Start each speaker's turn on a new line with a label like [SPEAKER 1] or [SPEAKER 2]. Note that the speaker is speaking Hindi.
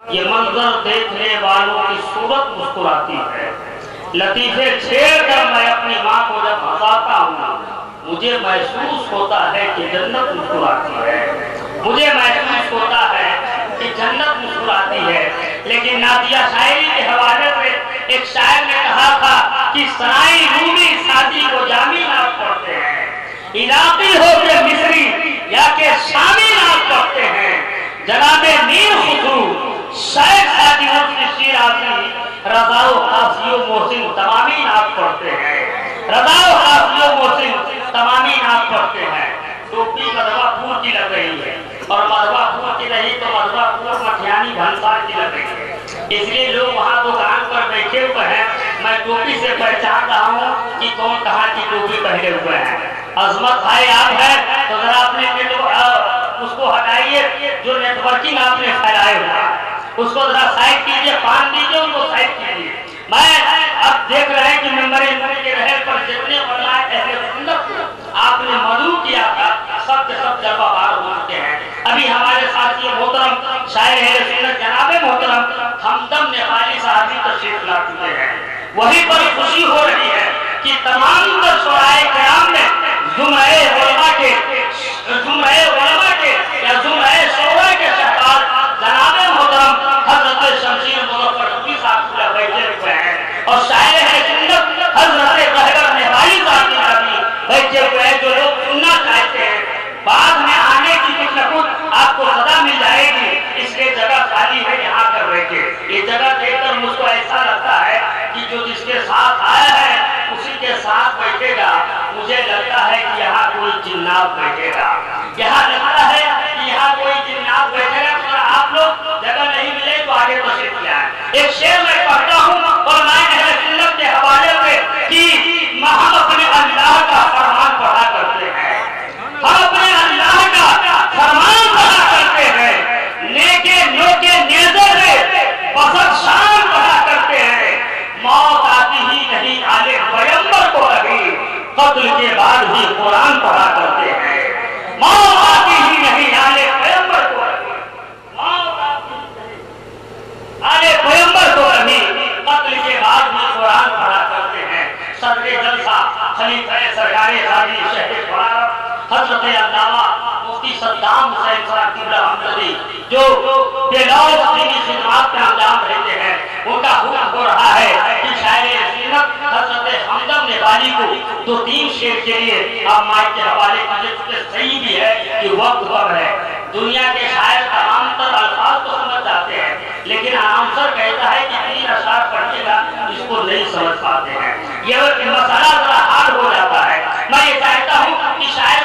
[SPEAKER 1] ये मंजर देखने वालों की सूरत मुस्कुराती है। लतीफे छेड़ कर मैं अपनी माँ को जब हंसाता हूँ मुझे महसूस होता है कि जन्नत मुस्कुराती है, मुझे महसूस होता है कि जन्नत मुस्कुराती है। लेकिन नादिया शायरी के हवाले से एक शायर ने कहा था कि सराई रूमी शादी को जामी नाम पढ़ते हैं, इराकी हो के मिस्री या के शामी नाम पढ़ते हैं। जनाबे मीर खुसरू शायद शादी शिराजी रजाओ काफियो मोहसिन तमामी नाम पढ़ते हैं, रजाओ काफियो मोहसिन तमामी नाम पढ़ते हैं। टोपी मधवापुर की लग रही है और मधवापुर की नहीं तो मधवापुर मठियानी भंसार की लग रही है, इसलिए लोग वहाँ दुकान पर बैठे हुए हैं। मैं टोपी से पहचान रहा हूँ कि कौन कहाँ की टोपी पहने हुए हैं। अजमत भाई आप हैं तो जरा अपने उसको हटाइए, जो नेटवर्किंग आपने फैलाए हुआ उसको जरा साइड कीजिए, पान दीजिए, उनको साइड कीजिए। मैं अब देख रहे हैं कि मेंबर के रहल पर जितने आपने मधु किया था सब जवाबार हो चुके हैं। अभी हमारे साथी मोहतरम शायर है सुन्नत जनाबे मोहतरम हमदम नेपाली साहब भी तशरीफ ला चुके हैं। वही पर खुशी हो रही है कि तमाम शुराए क़याम में जुमरे उलमा के या जुमरे शोरा के शहबाज जनाबे मोहतरम हजरत शमशीर मुज़फ्फर नबी साहब बैठे हुए हैं और शायर है सुन्नत हजरत रहबर नेपाली साहब भी बैठे हुए हैं। जो लोग सुनना चाहते हैं बाद में आने की कुछ न कुछ आपको सदा मिल जाएगी, इसलिए जगह खाली है यहाँ कर बैठे। ये जगह देखकर मुझको ऐसा लगता है कि जो जिसके साथ आया है उसी के साथ बैठेगा। मुझे लगता है कि यहाँ कोई जिन्नात बैठेगा, यहाँ लगता है कि यहाँ कोई जिन्नात बैठेगा। अगर आप लोग जगह नहीं मिले तो आगे तशरीफ ले आए। एक शेर मैं पढ़ता हूँ और मैं अहले सुन्नत के हवाले से कि हम अपने अल्लाह का फरमान पढ़ा करते हैं, हम अपने अल्लाह का फरमान पढ़ा करते हैं, नेके नोके नेज़र में बसत शान पढ़ा करते हैं। मौत आती ही नहीं आले पैगंबर को कभी, कत्ल के बाद भी कुरान पढ़ा करते हैं। मौत आती ही नहीं आले पैगंबर को कभी, मौत आती आले पैगंबर को कभी, कत्ल के बाद भी कुरान पढ़ा करते हैं। सदरे जलसा खलीफा सरकारे हाजी शहर फरार हजरत अल्लामा मुफ्ती सद्दाम हुसैन साहब किबला हमदली जो बेलौस दीनी खिदमत में अंजाम देते हैं, उनका हुक्म हो रहा है कि शायर सुन्नत हजरत हमदम नेपाली को 2-3 शेर के लिए आप माइक के हवाले कीजिए, क्योंकि सही भी है कि वक्त कम है। दुनिया के शायर तमाम तर अल्फाज को समझ जाते हैं, लेकिन आंसर कहता है कि 3 अशआर पढ़िएगा, इसको नहीं समझ पाते हैं। यह मसला जरा हार्ड हो जाता है। मैं ये चाहता हूँ कि शायर